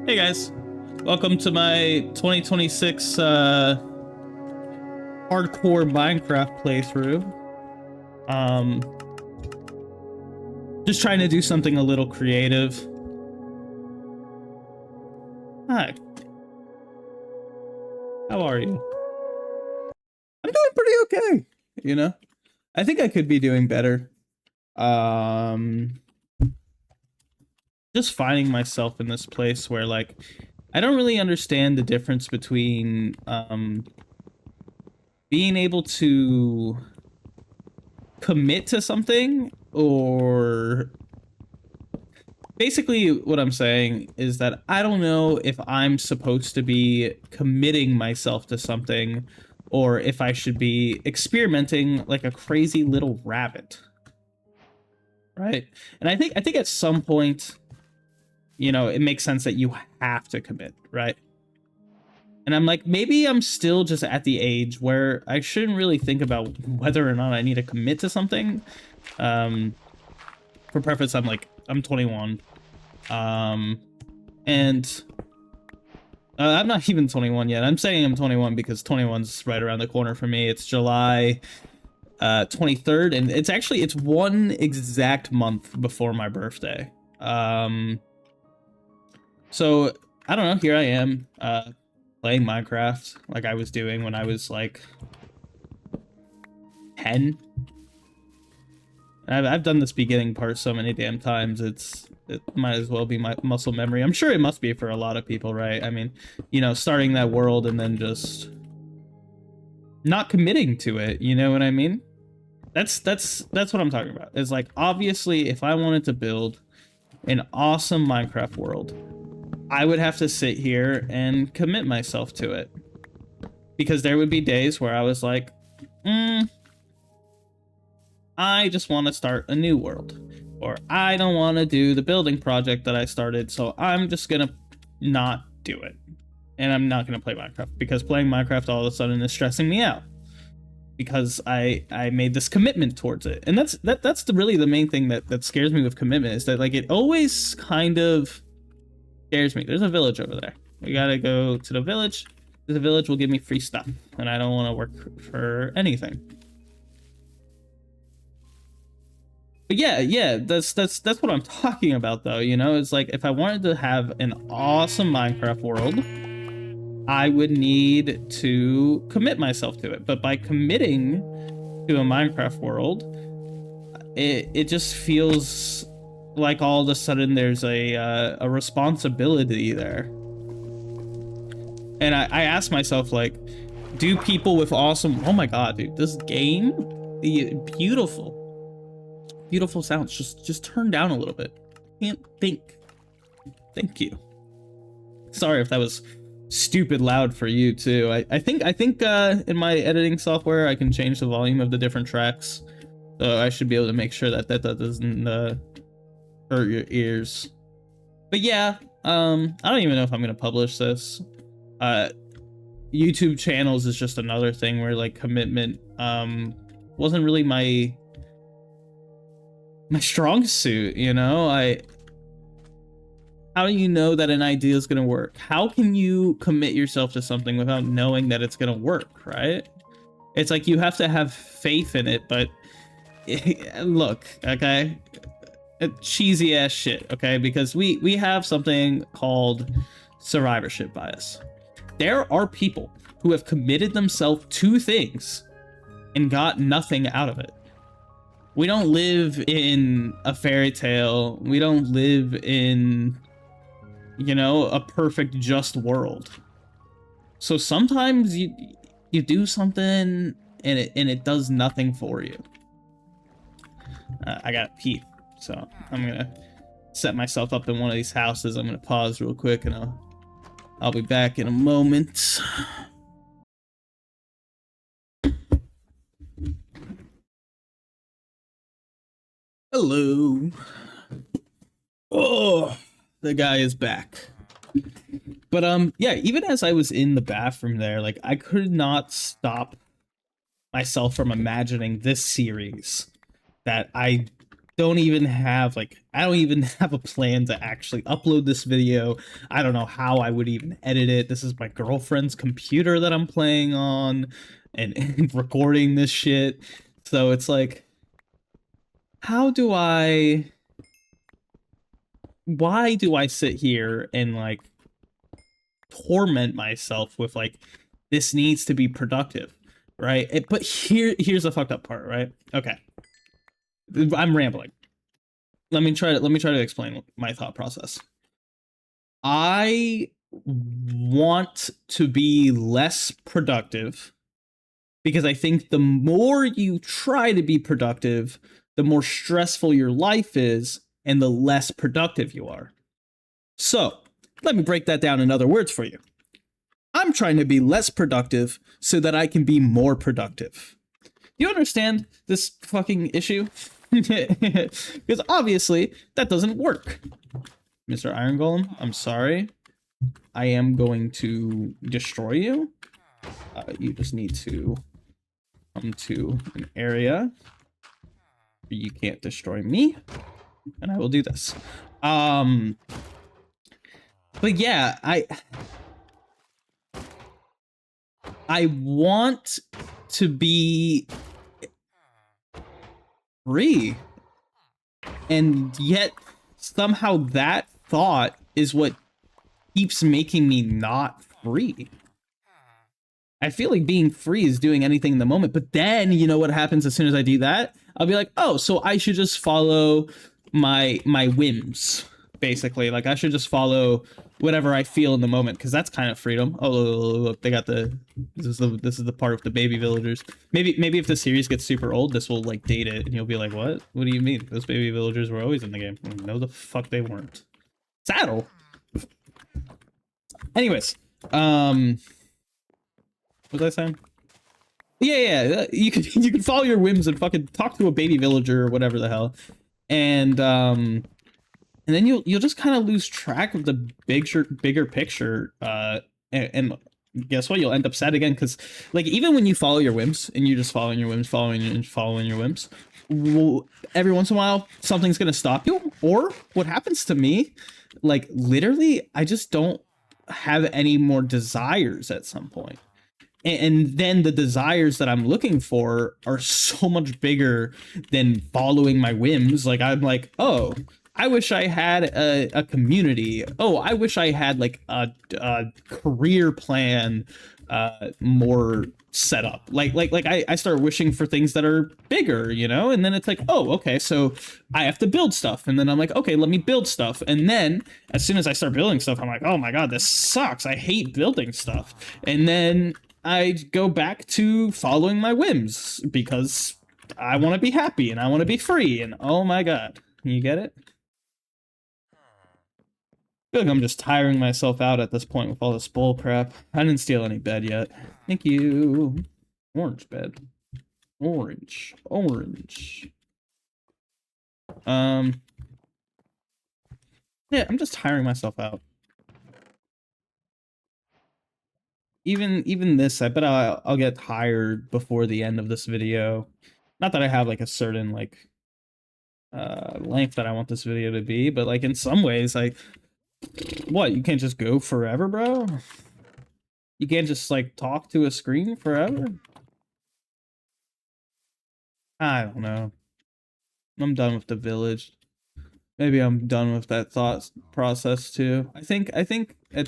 Hey guys, welcome to my 2026 hardcore Minecraft playthrough. Um, just trying to do something a little creative. Hi, how are you? I'm doing pretty okay, you know? I think I could be doing better. Um, just finding myself in this place where, like, I don't really understand the difference between being able to commit to something or basically what I'm saying is that I don't know if I'm supposed to be committing myself to something or if I should be experimenting like a crazy little rabbit, right? And I think at some point, it makes sense that you have to commit, right? And I'm like, maybe I'm still just at the age where I shouldn't really think about whether or not I need to commit to something. Um, for preference, I'm 21. Um, and I'm not even 21 yet. I'm saying I'm 21 because 21's right around the corner for me. It's July 23rd, and it's one exact month before my birthday. So I don't know. Here I am playing Minecraft like I was doing when I was like 10. I've done this beginning part so many damn times. It might as well be my muscle memory. I'm sure it must be for a lot of people, right? I mean, starting that world and then just not committing to it. You know what I mean? That's what I'm talking about. Is like, obviously, if I wanted to build an awesome Minecraft world, I would have to sit here and commit myself to it, because there would be days where I was like, I just want to start a new world, or I don't want to do the building project that I started, so I'm just gonna not do it, and I'm not gonna play Minecraft because playing Minecraft all of a sudden is stressing me out because I made this commitment towards it. And that's really the main thing that scares me with commitment, is that like it always kind of scares me. There's a village over there. We gotta go to the village. The village will give me free stuff, and I don't want to work for anything. But yeah, that's what I'm talking about, though. It's like, if I wanted to have an awesome Minecraft world, I would need to commit myself to it. But by committing to a Minecraft world, it just feels like all of a sudden there's a responsibility there. And I ask myself, like, do people with awesome... Oh my god, dude, this game, beautiful sounds. Just turn down a little bit. Can't think. Thank you. Sorry if that was stupid loud for you too. I think in my editing software I can change the volume of the different tracks, so I should be able to make sure that doesn't hurt your ears. But yeah, I don't even know if I'm gonna publish this. YouTube channels is just another thing where, like, commitment wasn't really my strong suit. How do you know that an idea is going to work? How can you commit yourself to something without knowing that it's going to work, right? It's like you have to have faith in it, but look, okay? Cheesy ass shit, okay? Because we have something called survivorship bias. There are people who have committed themselves to things and got nothing out of it. We don't live in a fairy tale. We don't live in, a perfect, just world. So sometimes you do something and it does nothing for you. I gotta pee, so I'm gonna set myself up in one of these houses. I'm gonna pause real quick, and I'll be back in a moment. Hello. Oh, the guy is back. But yeah, even as I was in the bathroom there, like, I could not stop myself from imagining this series that I don't even have like I don't even have a plan to actually upload this video. I don't know how I would even edit it. This is my girlfriend's computer that I'm playing on and recording this shit. So it's like, how do I why do I sit here and like torment myself with like this needs to be productive, right? But here's the fucked up part, right? Okay. I'm rambling. Let me try to explain my thought process. I want to be less productive because I think the more you try to be productive, the more stressful your life is and the less productive you are. So, let me break that down in other words for you. I'm trying to be less productive so that I can be more productive. You understand this fucking issue? Because obviously that doesn't work. Mr. Iron Golem, I'm sorry. I am going to destroy you. You just need to come to an area where you can't destroy me. And I will do this. But yeah, I want to be free. And yet somehow that thought is what keeps making me not free. I feel like being free is doing anything in the moment, but then you know what happens as soon as I do that? I'll be like, oh, so I should just follow my whims, basically. Like I should just follow whatever I feel in the moment, because that's kind of freedom. Oh, look, they got this is the part with the baby villagers. Maybe if the series gets super old, this will like date it, and you'll be like, what? What do you mean? Those baby villagers were always in the game. No, the fuck they weren't. Saddle. Anyways, what was I saying? Yeah, you can follow your whims and fucking talk to a baby villager or whatever the hell, and then you'll just kind of lose track of the bigger picture, and guess what? You'll end up sad again because like even when you follow your whims and you're just following your whims, following your whims, every once in a while something's gonna stop you. Or what happens to me, like literally, I just don't have any more desires at some point. And then the desires that I'm looking for are so much bigger than following my whims. Like I'm like, oh, I wish I had a community. Oh, I wish I had like a career plan more set up. Like I start wishing for things that are bigger, you know? And then it's like, oh, okay, so I have to build stuff. And then I'm like, okay, let me build stuff. And then as soon as I start building stuff, I'm like, oh my God, this sucks. I hate building stuff. And then I go back to following my whims because I want to be happy and I want to be free. And oh my God, you get it? I feel like I'm just tiring myself out at this point with all this bull crap. I didn't steal any bed yet. Thank you. Orange bed. Orange. Yeah, I'm just tiring myself out. Even this, I bet I'll get tired before the end of this video. Not that I have like a certain like length that I want this video to be, but like in some ways, like what, you can't just go forever, bro? You can't just like talk to a screen forever? I don't know. I'm done with the village. Maybe I'm done with that thought process too. I think at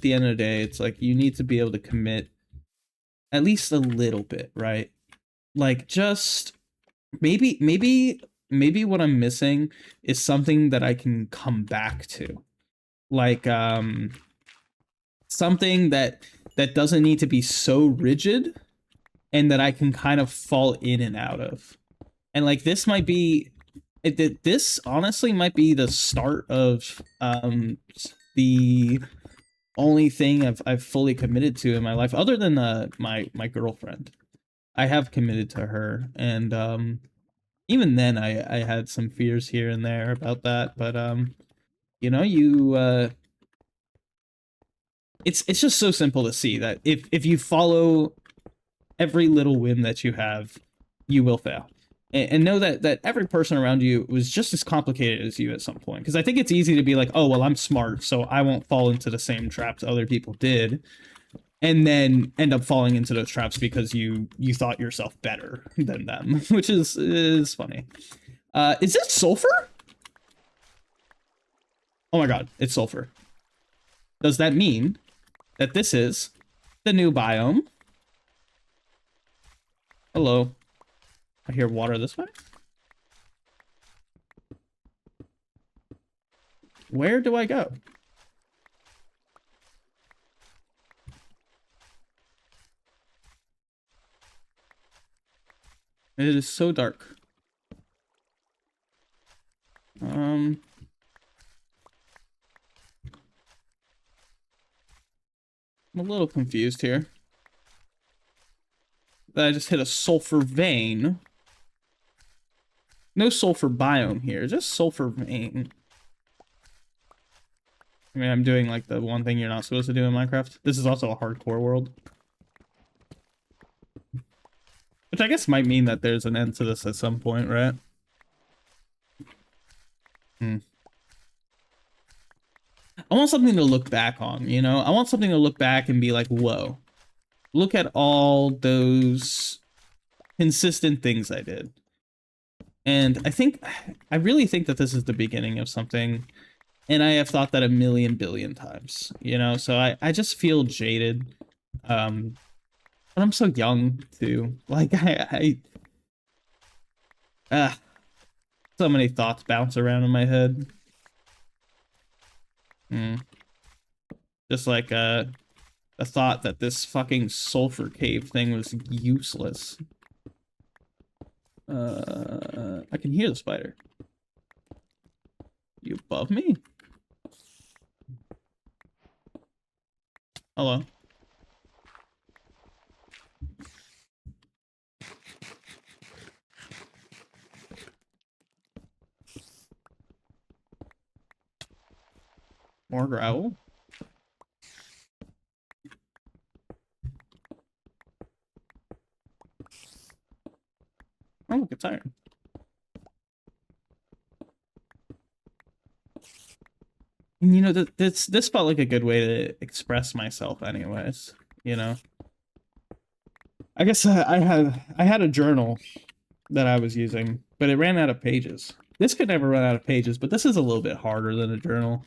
the end of the day, it's like you need to be able to commit at least a little bit, right? Like just maybe what I'm missing is something that I can come back to. Like something that doesn't need to be so rigid and that I can kind of fall in and out of. And like this might be this honestly might be the start of the only thing I've fully committed to in my life other than my girlfriend. I have committed to her, and even then I had some fears here and there about that, but you know, it's just so simple to see that if you follow every little whim that you have, you will fail. and know that every person around you was just as complicated as you at some point. Because I think it's easy to be like, oh, well, I'm smart, so I won't fall into the same traps other people did, and then end up falling into those traps because you thought yourself better than them, which is funny. Is this sulfur? Oh my god, it's sulfur. Does that mean that this is the new biome? Hello. I hear water this way. Where do I go? It is so dark. I'm a little confused here. I just hit a sulfur vein. No sulfur biome here, just sulfur vein. I mean, I'm doing like the one thing you're not supposed to do in Minecraft. This is also a hardcore world. Which I guess might mean that there's an end to this at some point, right? I want something to look back on, you know? I want something to look back and be like, whoa. Look at all those consistent things I did. And I really think that this is the beginning of something. And I have thought that a million billion times, you know? So I just feel jaded. But I'm so young too. Like so many thoughts bounce around in my head. Just like a thought that this fucking sulfur cave thing was useless. I can hear the spider. You above me? Hello. More gravel? Oh, look, it's iron. And you know, this felt like a good way to express myself anyways, you know? I guess I had a journal that I was using, but it ran out of pages. This could never run out of pages, but this is a little bit harder than a journal.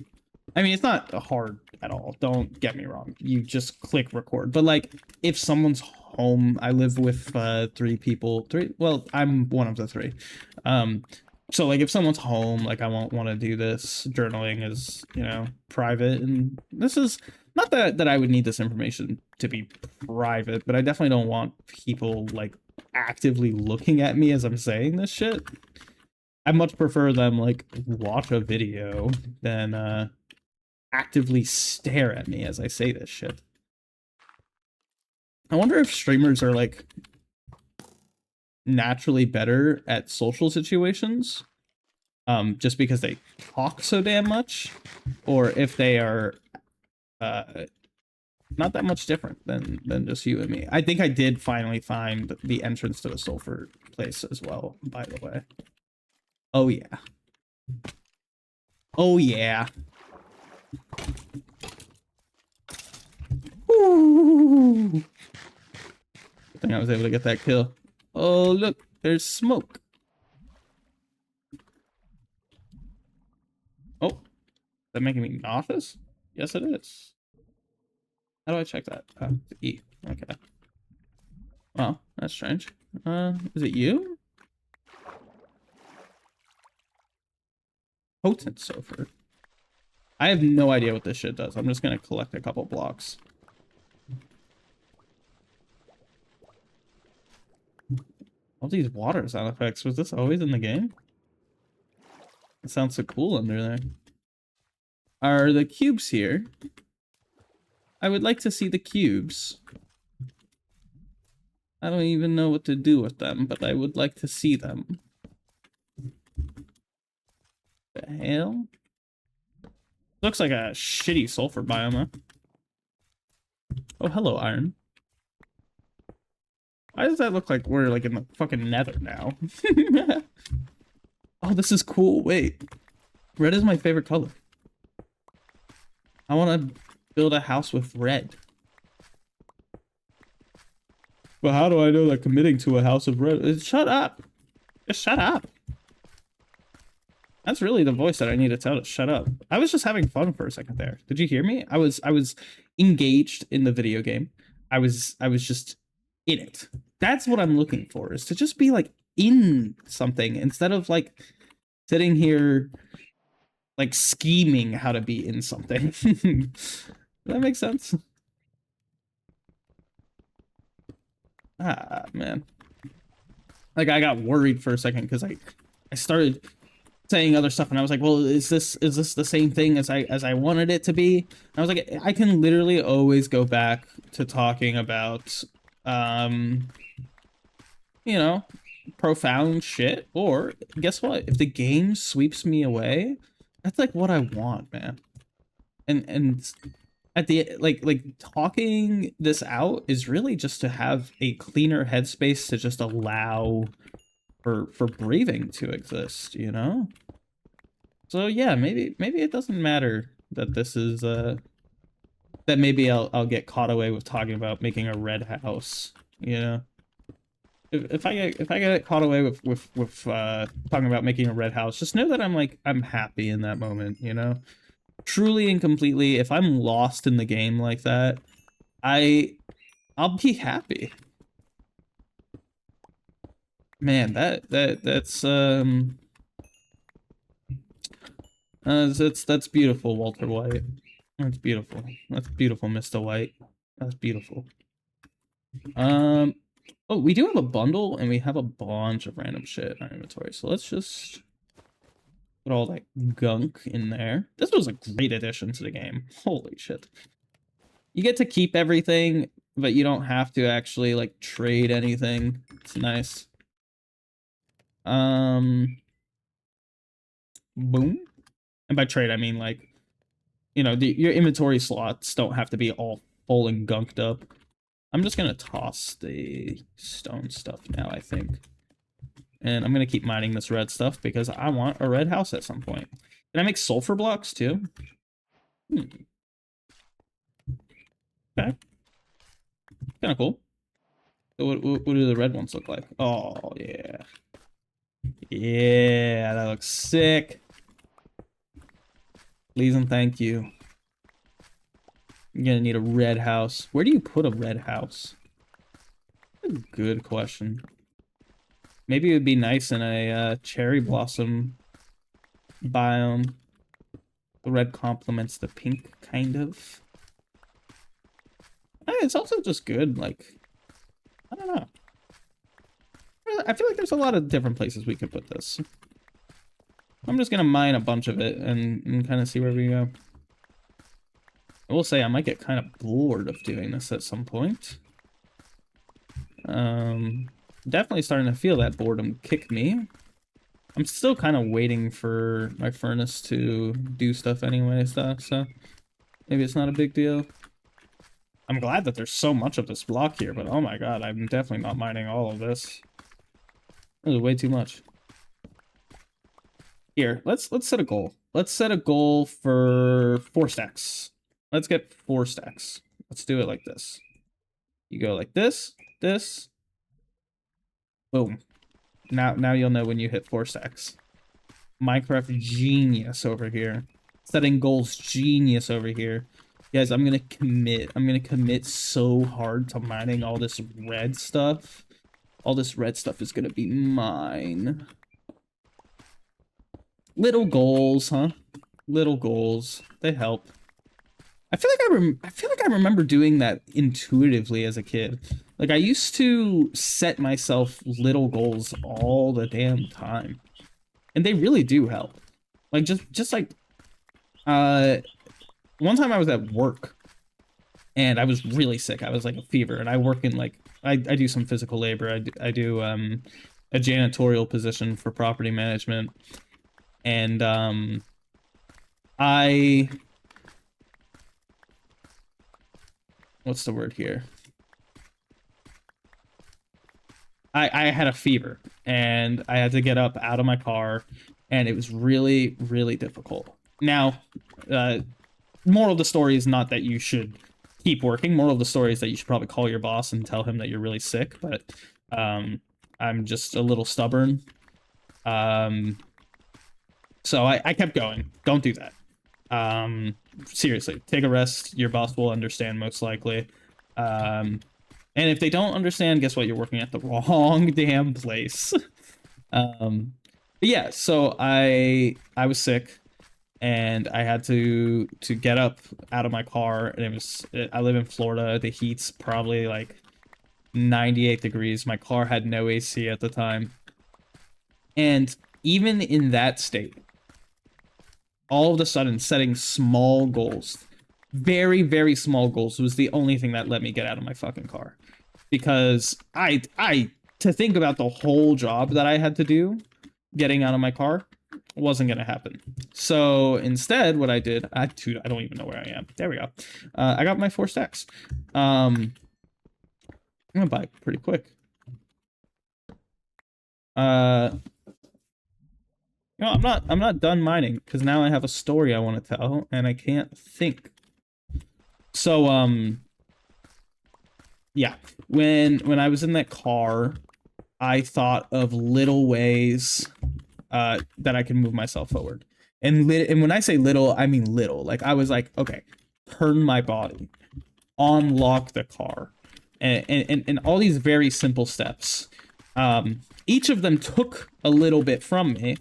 I mean, it's not hard at all. Don't get me wrong. You just click record. But like, if someone's home, I live with 3 people. Well, I'm one of the 3. So like, if someone's home, like, I won't want to do this. Journaling is, you know, private, and this is not that I would need this information to be private, but I definitely don't want people like actively looking at me as I'm saying this shit. I much prefer them like watch a video than actively stare at me as I say this shit. I wonder if streamers are like naturally better at social situations, just because they talk so damn much, or if they are not that much different than just you and me. I think I did finally find the entrance to the sulfur place as well, by the way. Oh yeah. Oh yeah. Ooh. I think I was able to get that kill. Oh look, there's smoke. Oh, is that making me nauseous? Yes, it is. How do I check that? E. Okay. Well, that's strange. Is it you? Potent sulfur. I have no idea what this shit does. I'm just gonna collect a couple blocks. All these water sound effects. Was this always in the game? It sounds so cool under there. Are the cubes here? I would like to see the cubes. I don't even know what to do with them, but I would like to see them. The hell? Looks like a shitty sulfur biome. Oh, hello, iron. Why does that look like we're like in the fucking nether now? Oh, this is cool. Wait. Red is my favorite color. I want to build a house with red. But how do I know that committing to a house of red? Shut up. Just shut up. That's really the voice that I need to tell to shut up. I was just having fun for a second there. Did you hear me? I was engaged in the video game. I was just in it. That's what I'm looking for, is to just be like in something instead of like sitting here like scheming how to be in something. Does that make sense? Ah, man. Like I got worried for a second because I started saying other stuff and I was like, well, is this the same thing as I wanted it to be? And I was like, I can literally always go back to talking about you know, profound shit, or guess what? If the game sweeps me away, that's like what I want, man. And at the like talking this out is really just to have a cleaner headspace to just allow for breathing to exist, you know? So yeah, maybe it doesn't matter that this is that maybe I'll get caught away with talking about making a red house, you know? If I get caught away with talking about making a red house, just know that I'm happy in that moment, you know? Truly and completely, if I'm lost in the game like that, I'll be happy. Man, that's beautiful, Walter White. That's beautiful. That's beautiful, Mr. White. That's beautiful. Oh, we do have a bundle and we have a bunch of random shit in our inventory. So let's just put all that gunk in there. This was a great addition to the game. Holy shit. You get to keep everything, but you don't have to actually like trade anything. It's nice. Boom. And by trade, I mean like, you know, your inventory slots don't have to be all full and gunked up. I'm just gonna toss the stone stuff now, I think. And I'm gonna keep mining this red stuff because I want a red house at some point. Can I make sulfur blocks too? Okay. Kind of cool. So what do the red ones look like? Oh, yeah. Yeah, that looks sick. Please and thank you. You're gonna need a red house. Where do you put a red house? Good question. Maybe it would be nice in a cherry blossom biome. The red complements the pink, kind of. It's also just good, like, I don't know. I feel like there's a lot of different places we could put this. I'm just gonna mine a bunch of it and kind of see where we go. I will say I might get kind of bored of doing this at some point. Definitely starting to feel that boredom kick me. I'm still kind of waiting for my furnace to do stuff anyway, so maybe it's not a big deal. I'm glad that there's so much of this block here, but oh my god, I'm definitely not mining all of this. This is way too much. Here, let's set a goal. Let's set a goal for 4 stacks. Let's get 4 stacks. Let's do it like this. You go like this, this. Boom. Now you'll know when you hit 4 stacks. Minecraft genius over here. Setting goals genius over here. Guys, I'm gonna commit. I'm gonna commit so hard to mining all this red stuff. All this red stuff is gonna be mine. Little goals, huh? Little goals. They help. I feel like I remember doing that intuitively as a kid. Like I used to set myself little goals all the damn time. And they really do help. Like just like one time I was at work and I was really sick. I was like a fever and I work in like I do some physical labor. I do a janitorial position for property management. And I what's the word here? I had a fever and I had to get up out of my car, and it was really, really difficult. Now, uh, moral of the story is not that you should keep working. Moral of the story is that you should probably call your boss and tell him that you're really sick. But um, I'm just a little stubborn. Um, so I kept going. Don't do that. Seriously, take a rest. Your boss will understand most likely. Um, and if they don't understand, guess what? You're working at the wrong damn place. But yeah, so I was sick and I had to get up out of my car, and it was I live in Florida. The heat's probably like 98 degrees. My car had no AC at the time. And even in that state, all of a sudden setting small goals, very, very small goals, was the only thing that let me get out of my fucking car. Because to think about the whole job that I had to do getting out of my car wasn't gonna happen. So instead, what I did, dude, I don't even know where I am. There we go. I got my 4 stacks. I'm gonna buy pretty quick. Uh, I'm not done mining because now I have a story I want to tell and I can't think. So yeah, when I was in that car, I thought of little ways that I can move myself forward. And when I say little, I mean little. Like I was like, okay, turn my body, unlock the car, and all these very simple steps. Each of them took a little bit from me,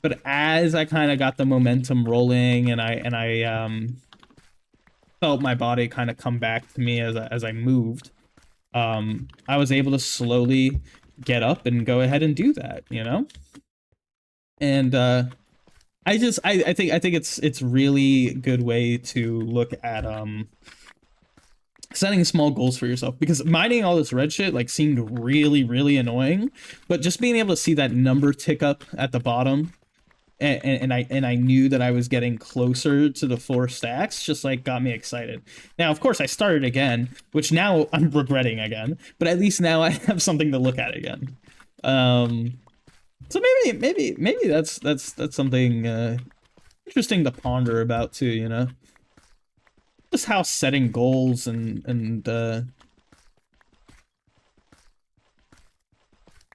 but as I kind of got the momentum rolling, and I felt my body kind of come back to me as I moved, I was able to slowly get up and go ahead and do that, you know? And I think it's really good way to look at setting small goals for yourself, because mining all this red shit like seemed really, really annoying, but just being able to see that number tick up at the bottom, and I knew that I was getting closer to the 4 stacks, just like got me excited. Now, of course, I started again, which now I'm regretting again, but at least now I have something to look at again. Um, so maybe that's something interesting to ponder about too, you know? Just how setting goals and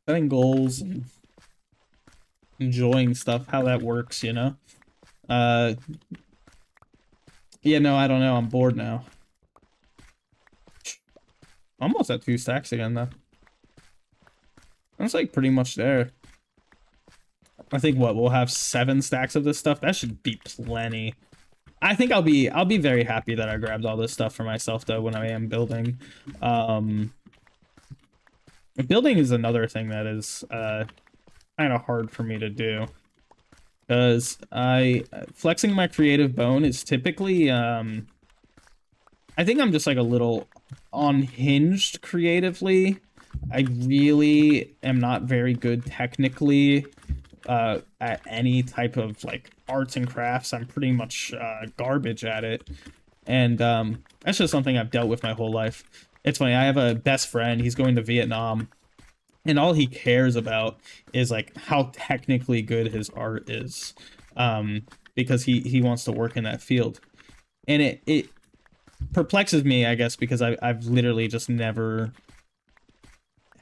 setting goals and enjoying stuff, how that works, you know? Uh, yeah, no, I don't know. I'm bored now. Almost at 2 stacks again, though. That's like pretty much there. I think what we'll have 7 stacks of this stuff. That should be plenty. I think I'll be very happy that I grabbed all this stuff for myself though when I am building. Um, Building is another thing that is kind of hard for me to do, because I flexing my creative bone is typically I think I'm just like a little unhinged creatively. I really am not very good technically at any type of like arts and crafts. I'm pretty much garbage at it. And that's just something I've dealt with my whole life. It's funny, I have a best friend, he's going to Vietnam, and all he cares about is like how technically good his art is. Because he wants to work in that field. And it perplexes me, I guess, because I've literally just never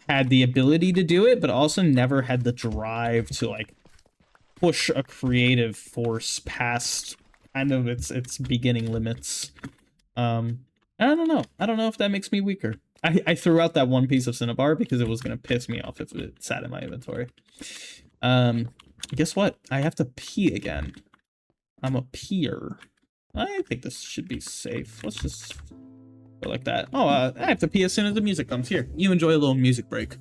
had the ability to do it, but also never had the drive to like push a creative force past kind of its beginning limits. Um, I don't know. I don't know if that makes me weaker. I threw out that one piece of Cinnabar because it was gonna piss me off if it sat in my inventory. Um, guess what? I have to pee again. I'm a peer. I think this should be safe. Let's just go like that. Oh, I have to pee as soon as the music comes. Here, you enjoy a little music break.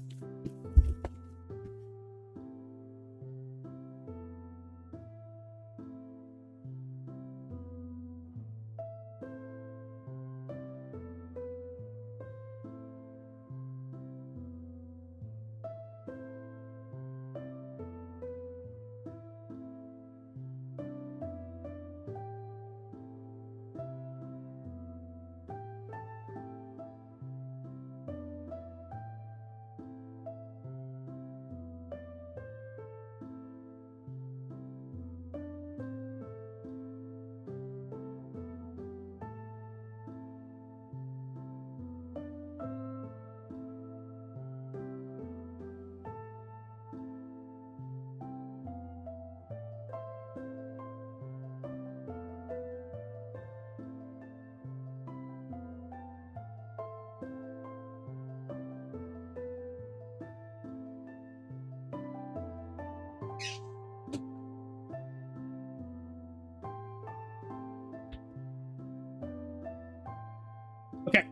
Okay.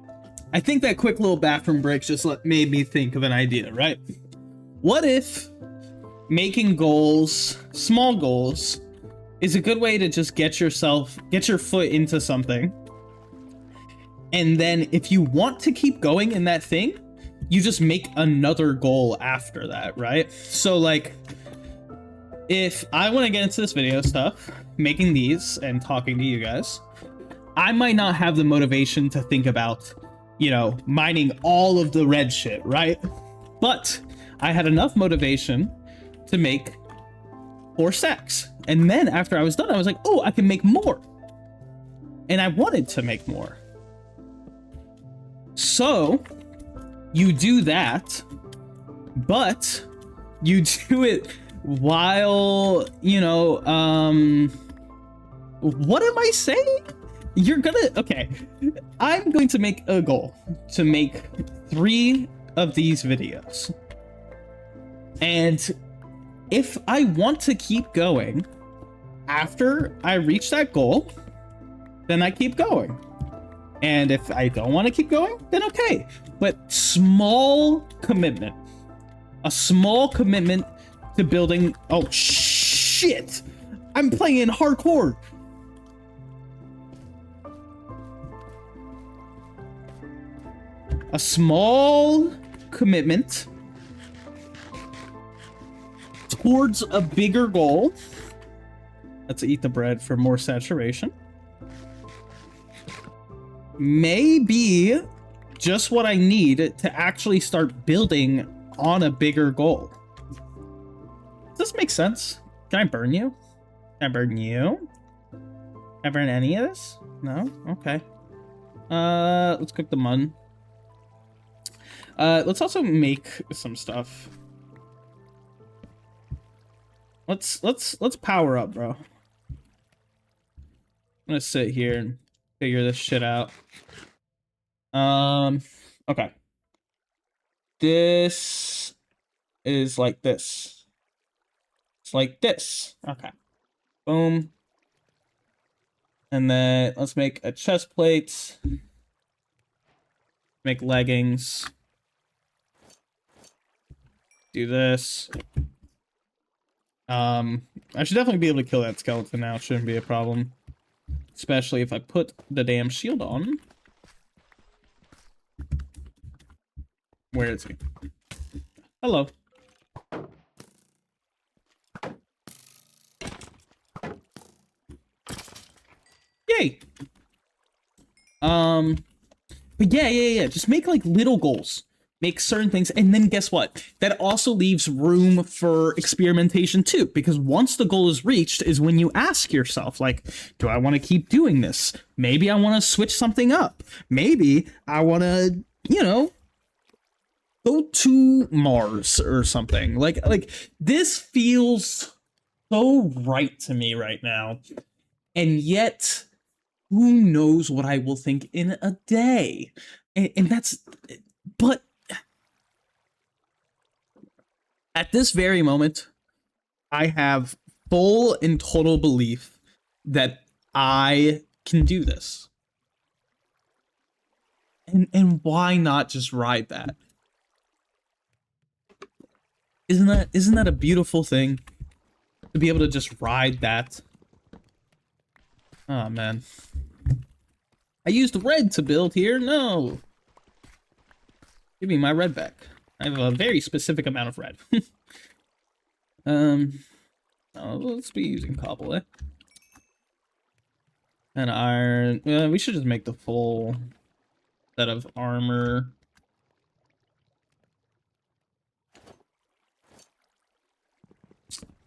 I think that quick little bathroom break just made me think of an idea, right? What if making goals, small goals, is a good way to just get your foot into something. And then if you want to keep going in that thing, you just make another goal after that, right? So like, if I want to get into this video stuff, making these and talking to you guys, I might not have the motivation to think about, you know, mining all of the red shit, right? But I had enough motivation to make 4 stacks. And then after I was done, I was like, oh, I can make more. And I wanted to make more. So you do that, but you do it while, you know, what am I saying? You're gonna, okay, I'm going to make a goal to make 3 of these videos. And if I want to keep going after I reach that goal, then I keep going. And if I don't want to keep going, then okay. But small commitment. A small commitment to building... Oh, shit! I'm playing hardcore! A small commitment towards a bigger goal. Let's eat the bread for more saturation. Maybe just what I need to actually start building on a bigger goal. Does this make sense? Can I burn you? Can I burn you? Can I burn any of this? No? Okay. Let's cook the mud. Let's also make some stuff. Let's power up, bro. I'm gonna sit here and figure this shit out. Okay. This is like this. It's like this. Okay. Boom. And then let's make a chest plate. Make leggings. Do this. I should definitely be able to kill that skeleton now. Shouldn't be a problem. Especially if I put the damn shield on. Where is he? Hello. Yay! But yeah. Just make like little goals. Make certain things, and then guess what? That also leaves room for experimentation too, because once the goal is reached is when you ask yourself, like, do I want to keep doing this? Maybe I want to switch something up. Maybe I want to, you know, go to Mars or something. Like this feels so right to me right now. And yet, who knows what I will think in a day? And that's, but at this very moment, I have full and total belief that I can do this. And why not just ride that? Isn't that a beautiful thing? To be able to just ride that. Oh man. I used red to build here. No. Give me my red back. I have a very specific amount of red. Let's be using cobble, eh? And iron. We should just make the full set of armor.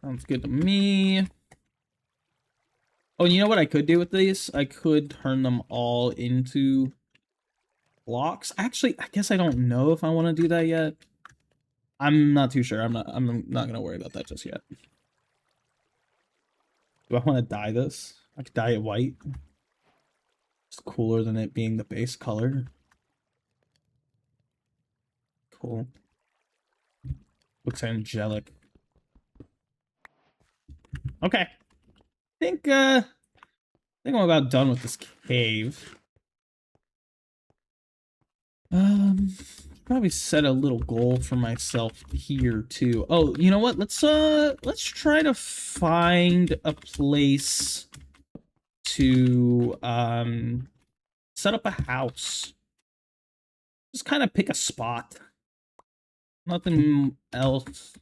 Sounds good to me. Oh, you know what I could do with these? I could turn them all into blocks. Actually, I guess I don't know if I want to do that yet. I'm not too sure. I'm not gonna worry about that just yet. Do I want to dye this? I could dye it white. It's cooler than it being the base color. Cool. Looks angelic. Okay. I think I'm about done with this cave. Probably set a little goal for myself here too. Oh, you know what? Let's try to find a place to set up a house. Just kind of pick a spot. Nothing else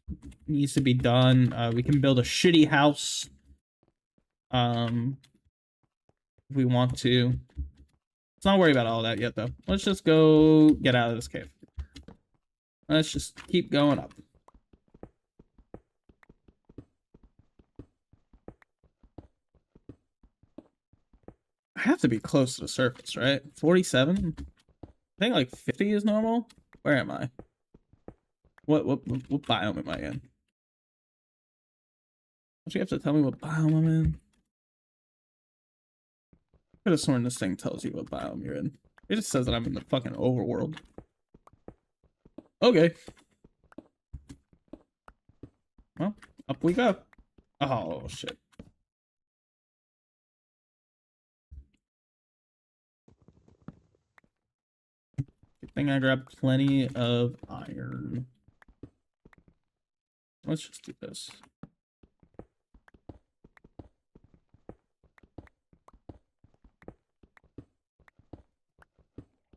needs to be done. We can build a shitty house. If we want to. Let's not worry about all that yet, though. Let's just go get out of this cave. Let's just keep going up. I have to be close to the surface, right? 47? I think like 50 is normal. Where am I? What biome am I in? Don't you have to tell me what biome I'm in? I could have sworn this thing tells you what biome you're in. It just says that I'm in the fucking overworld. Okay. Well, up we go. Oh, shit. Good thing I grabbed plenty of iron. Let's just do this.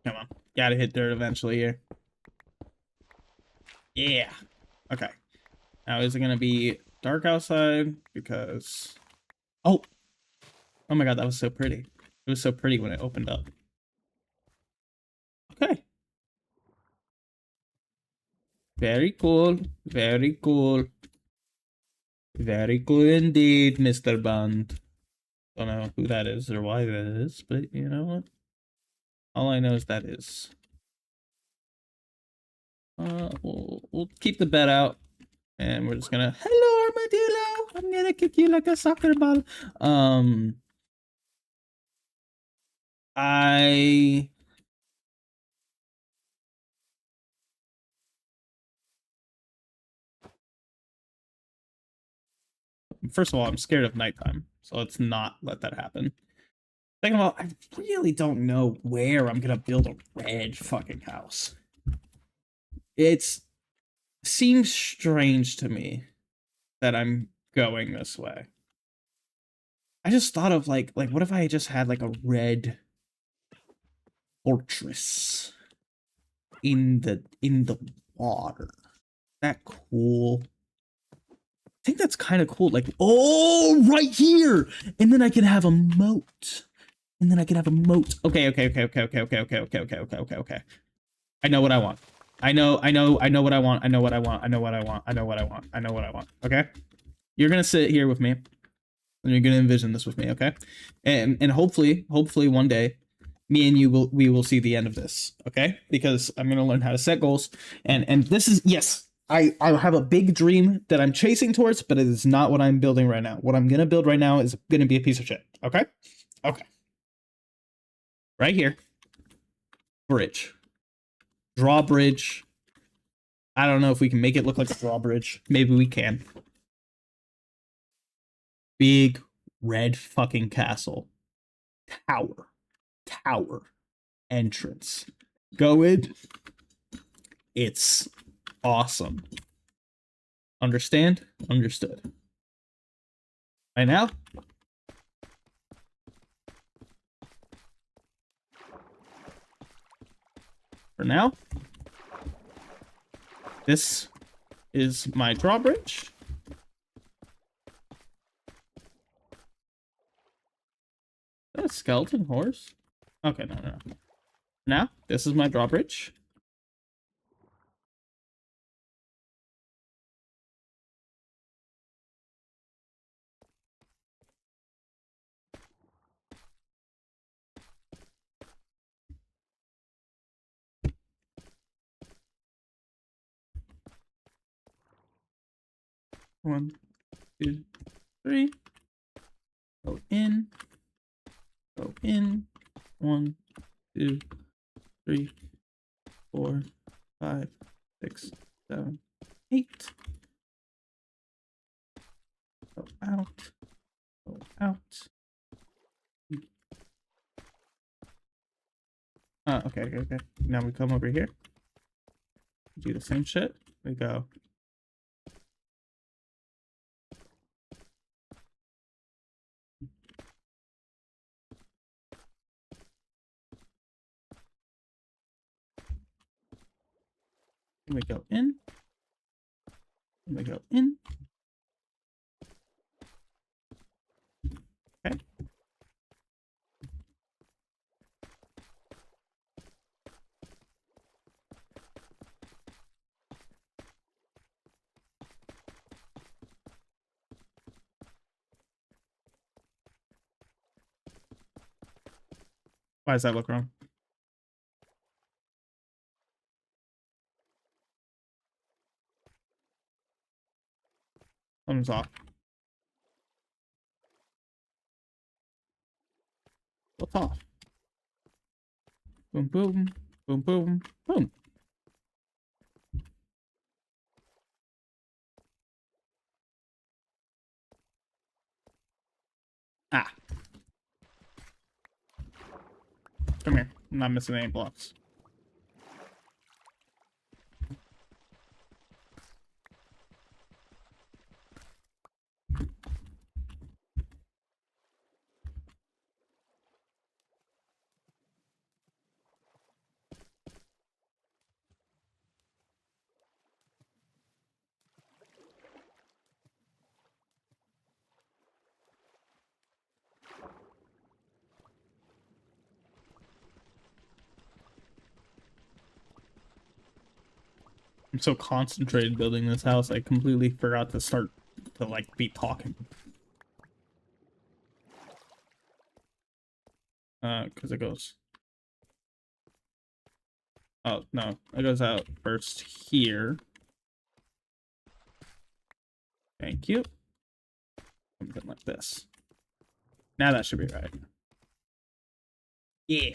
Come on. Gotta hit dirt eventually here. Yeah. Okay. Now, is it gonna be dark outside? Because... Oh! Oh my god, that was so pretty. It was so pretty when it opened up. Okay. Very cool. Very cool. Very cool indeed, Mr. Bond. Don't know who that is or why that is, but you know what? All I know is that is. We'll keep the bed out. And we're just gonna, hello armadillo, I'm gonna kick you like a soccer ball. I first of all, I'm scared of nighttime, so let's not let that happen. Second of all, I really don't know where I'm gonna build a red fucking house. It's seems strange to me that I'm going this way. I just thought of like what if I just had like a red fortress in the water? That cool. I think that's kind of cool. Like, oh, right here, and then I can have a moat, and then I can have a moat. Okay. I know what I want. I know what I want. I know what I want. I know what I want. I know what I want. I know what I want. Okay, you're gonna sit here with me, and you're gonna envision this with me. Okay, and hopefully one day, me and you we will see the end of this. Okay, because I'm gonna learn how to set goals, and this is yes. I have a big dream that I'm chasing towards, but it is not what I'm building right now. What I'm gonna build right now is gonna be a piece of shit. Okay? Okay. Right here. Bridge. Drawbridge. I don't know if we can make it look like a drawbridge. Maybe we can. Big red fucking castle. Tower. Tower. Entrance. Go in. It's awesome. Understand? Understood. Right now? For now, this is my drawbridge. Is that a skeleton horse? Okay, no. Now, this is my drawbridge. One, two, three. Go in. Go in. 1, 2, 3, 4, 5, 6, 7, 8. Go out. Go out. Okay. Now we come over here. Do the same shit. We go. We go in. We go in. Okay. Why does that look wrong? Thumbs off. What's off? Boom, boom, boom, boom, boom. Ah, come here. I'm not missing any blocks. I'm so concentrated building this house, I completely forgot to start to like be talking. Because it goes. Oh no, it goes out first here. Thank you. Something like this. Now that should be right. Yeah.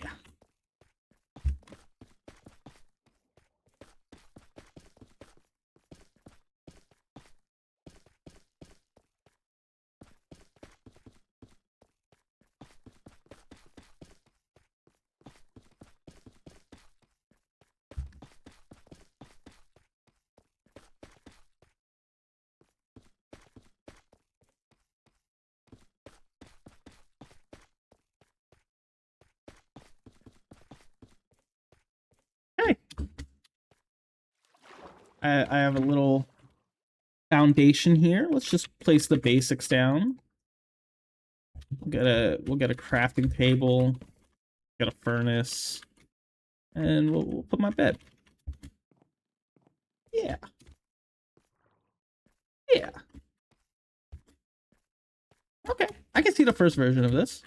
Hey. I have a little foundation here. Let's just place the basics down. We'll get a crafting table, get a furnace, and we'll put my bed. Yeah. Yeah. Okay. I can see the first version of this.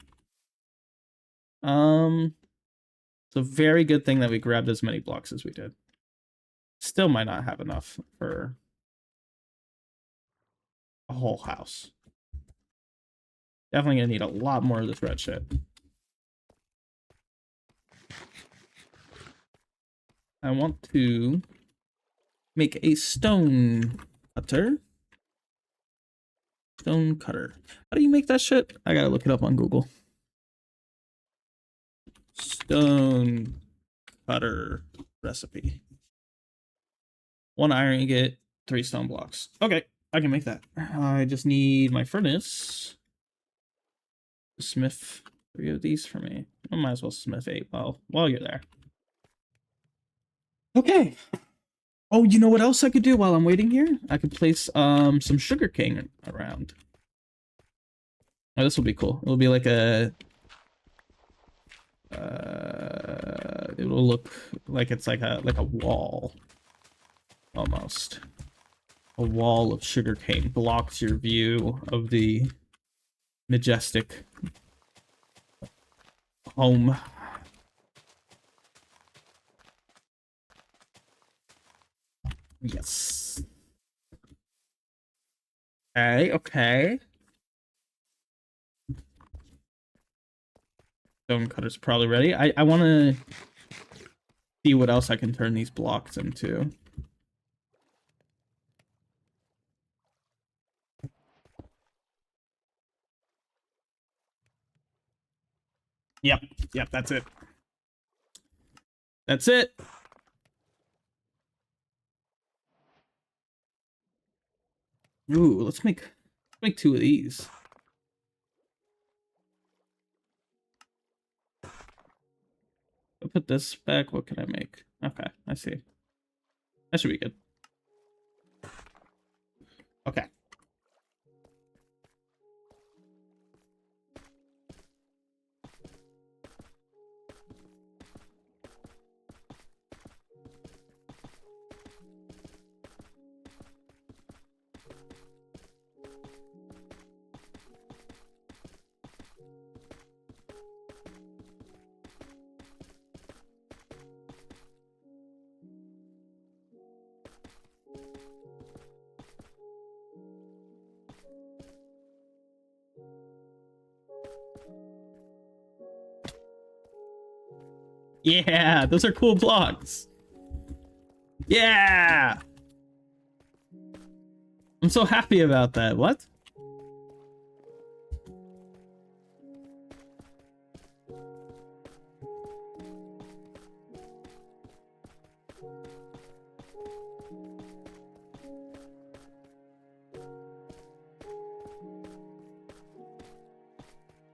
It's a very good thing that we grabbed as many blocks as we did. Still might not have enough for a whole house. Definitely gonna need a lot more of this red shit. I want to make a stone cutter. Stone cutter. How do you make that shit? I gotta look it up on Google. Stone cutter recipe. 1 iron ingot, 3 stone blocks. Okay, I can make that. I just need my furnace. Smith 3 of these for me. I might as well smith 8 while you're there. Okay. Oh, you know what else I could do while I'm waiting here? I could place some sugar cane around. Oh, this will be cool. It'll be like a it will look like it's like a wall almost. A wall of sugarcane blocks your view of the majestic home. Yes. Okay. Stone cutter's probably ready. I want to see what else I can turn these blocks into. Yep, that's it. That's it. Ooh, let's make 2 of these. I'll put this back. What can I make? Okay, I see. That should be good. Okay. Yeah, those are cool blocks. Yeah! I'm so happy about that. What?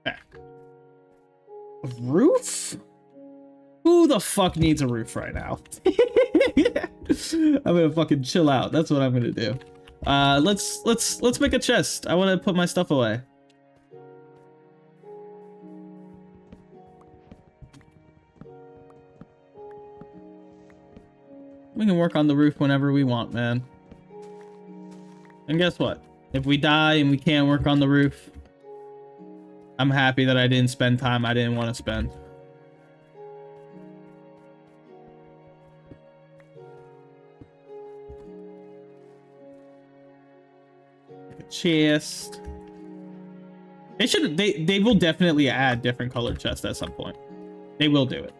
Back. A roof? Who the fuck needs a roof right now? I'm gonna fucking chill out. That's what I'm gonna do. Let's make a chest. I want to put my stuff away. We can work on the roof whenever we want, man. And guess what? If we die and we can't work on the roof, I'm happy that I didn't spend time I didn't want to spend. A chest. They will definitely add different colored chests at some point. They will do it.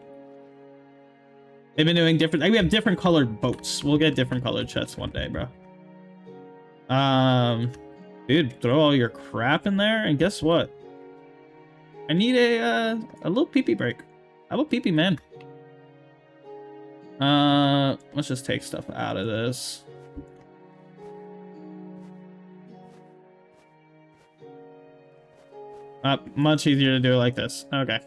They've been doing different. We have different colored boats. We'll get different colored chests one day, bro. Dude, throw all your crap in there, and guess what? I need a little pee-pee break. I have a pee-pee, man. Let's just take stuff out of this. Much easier to do it like this. Okay.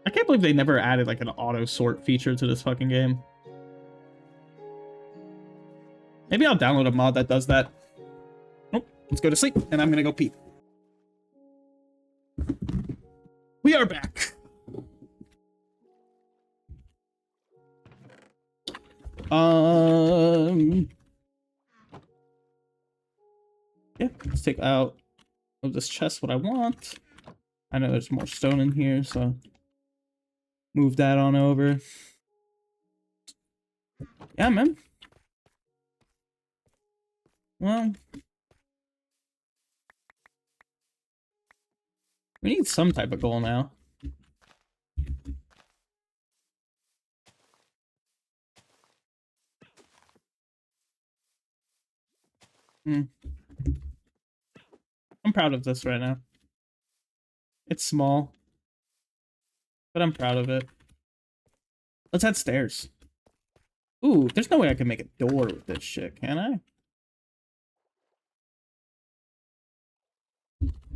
I can't believe they never added like an auto sort feature to this fucking game. Maybe I'll download a mod that does that. Nope. Let's go to sleep, and I'm gonna go pee. We are back. Yeah, let's take out of this chest what I want. I know there's more stone in here, so move that on over. Yeah, man. Well, we need some type of goal now. I'm proud of this right now. It's small, but I'm proud of it. Let's add stairs. Ooh, there's no way I can make a door with this shit, can I?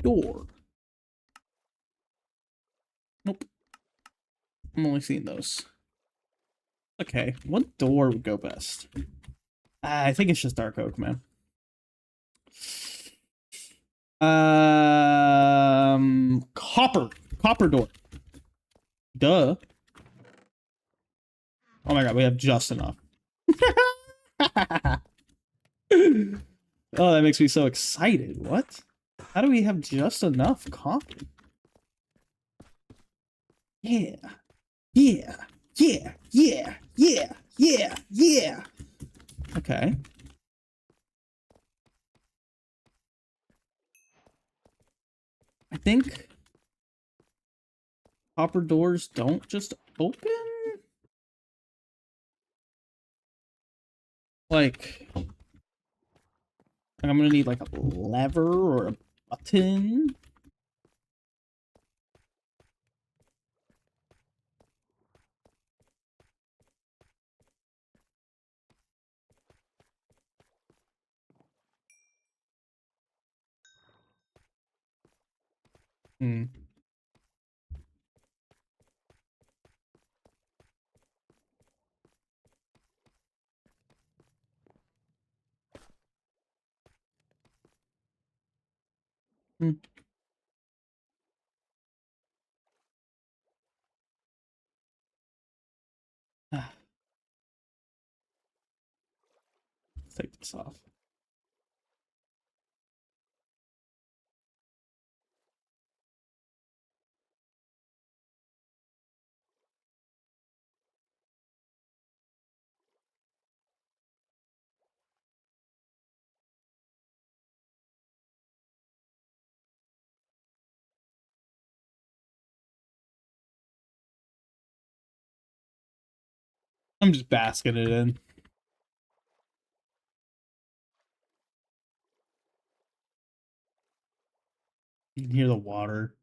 Door. Nope. I'm only seeing those. Okay, what door would go best? I think it's just dark oak, man. Copper door. Duh. Oh my god, we have just enough. Oh, that makes me so excited. What? How do we have just enough copper? Yeah. Yeah. Yeah. Yeah. Yeah. Yeah. Yeah. Okay. I think copper doors don't just open. Like I'm gonna need like a lever or a button. Hmm. Hmm. Ah, let's take this off. I'm just basking it in. You can hear the water.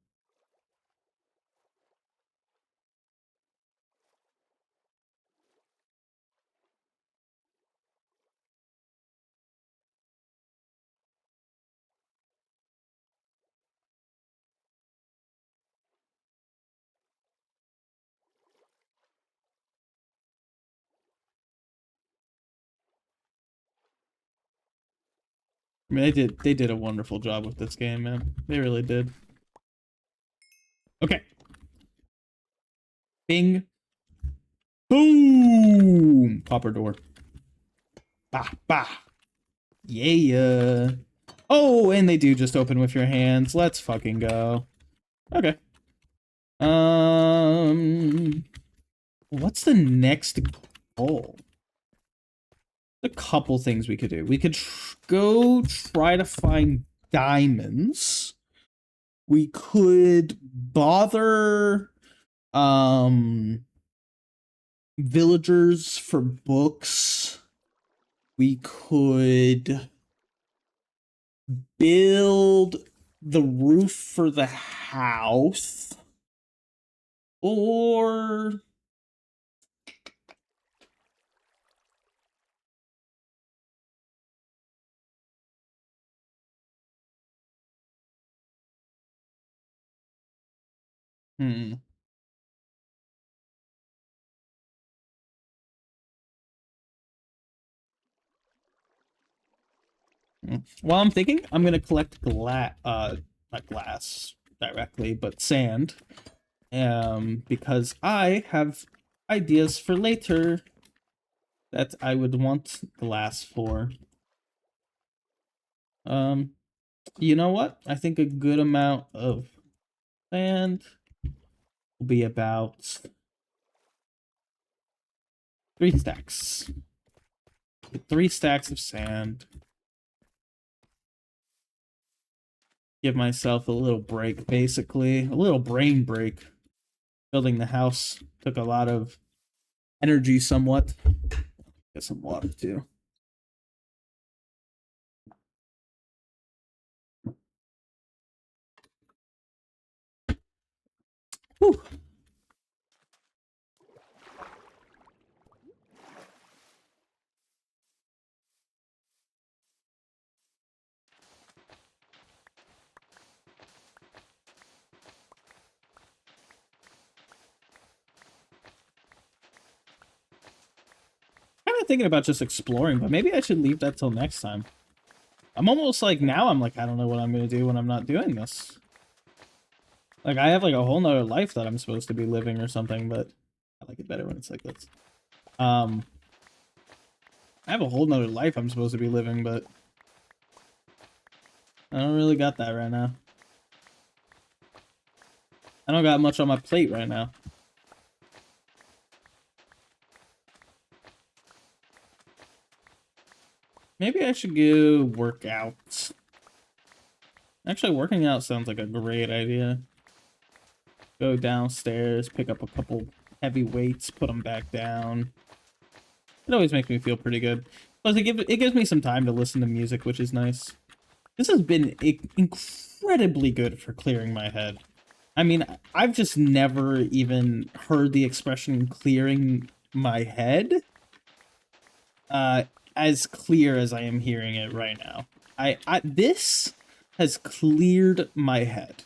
I mean, they did a wonderful job with this game, man. They really did. Okay. Bing. Boom. Copper door. Bah, bah. Yeah. Oh, and they do just open with your hands. Let's fucking go. Okay. What's the next goal? A couple things we could do. We could go try to find diamonds. We could bother villagers for books. We could build the roof for the house. Or hmm. Well, I'm thinking I'm gonna collect not glass directly, but sand. Because I have ideas for later that I would want glass for. Um, you know what? I think a good amount of sand will be about 3 stacks. 3 stacks of sand. Give myself a little break, basically. A little brain break. Building the house took a lot of energy, somewhat. Get some water, too. Whew. Kind of thinking about just exploring, but maybe I should leave that till next time. I'm almost like now I'm like, I don't know what I'm gonna do when I'm not doing this. Like I have like a whole nother life that I'm supposed to be living or something, but I like it better when it's like this. Um I have a whole nother life I'm supposed to be living, but I don't really got that right now. I don't got much on my plate right now. Maybe I should go work out. Actually, working out sounds like a great idea. Go downstairs, pick up a couple heavy weights, put them back down. It always makes me feel pretty good. Plus, it gives me some time to listen to music, which is nice. This has been incredibly good for clearing my head. I mean, I've just never even heard the expression clearing my head uh, as clear as I am hearing it right now. This has cleared my head.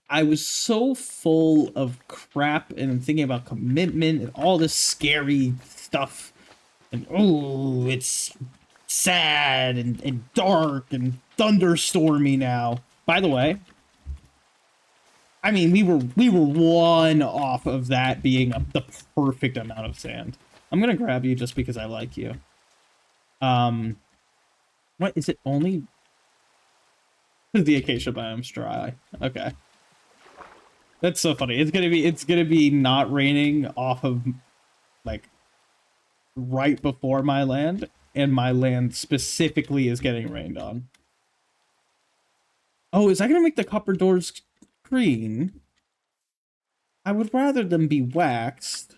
I was so full of crap and thinking about commitment and all this scary stuff. And oh, it's sad and dark and thunderstormy now. By the way, I mean we were one off of that being the perfect amount of sand. I'm gonna grab you just because I like you. Um, what is it? Only the acacia biome's dry. Okay. That's so funny. It's gonna be not raining off of like right before my land, and my land specifically is getting rained on. Oh, is that gonna make the copper doors green? I would rather them be waxed.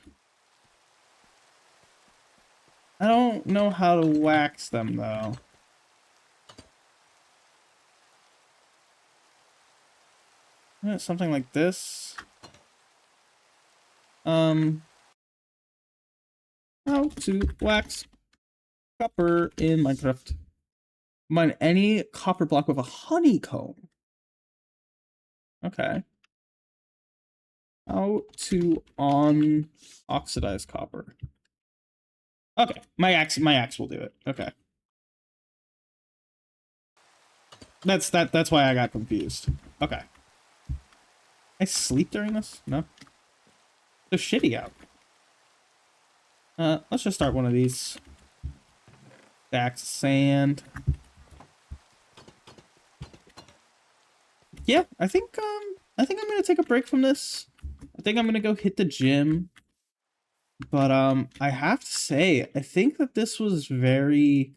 I don't know how to wax them though. Something like this. Um, how to wax copper in Minecraft. Mine any copper block with a honeycomb. Okay. How to on oxidize copper. Okay, my axe will do it. Okay. That's why I got confused. Okay. I sleep during this? No. So shitty out. Let's just start one of these. Back sand. Yeah, I think I'm gonna take a break from this. I think I'm gonna go hit the gym. But I have to say, I think that this was very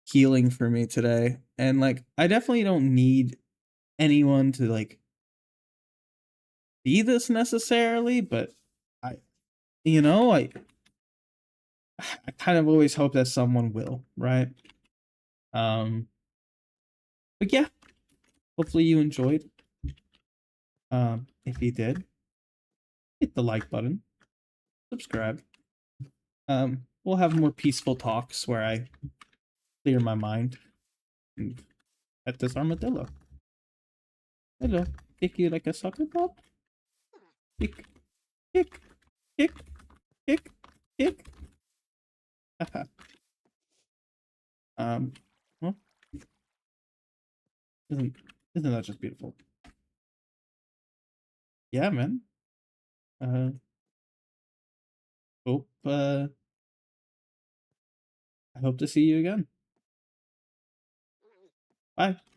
healing for me today. And like I definitely don't need anyone to like be this necessarily, but I you know, I kind of always hope that someone will, right? Um but yeah, hopefully you enjoyed. If you did, hit the like button, subscribe. We'll have more peaceful talks where I clear my mind and at this armadillo. Hello. Kick you like a soccer ball? Kick, kick, kick, kick, kick. Haha. um, well, isn't isn't that just beautiful? Yeah, man. Uh, hope I hope to see you again. Bye.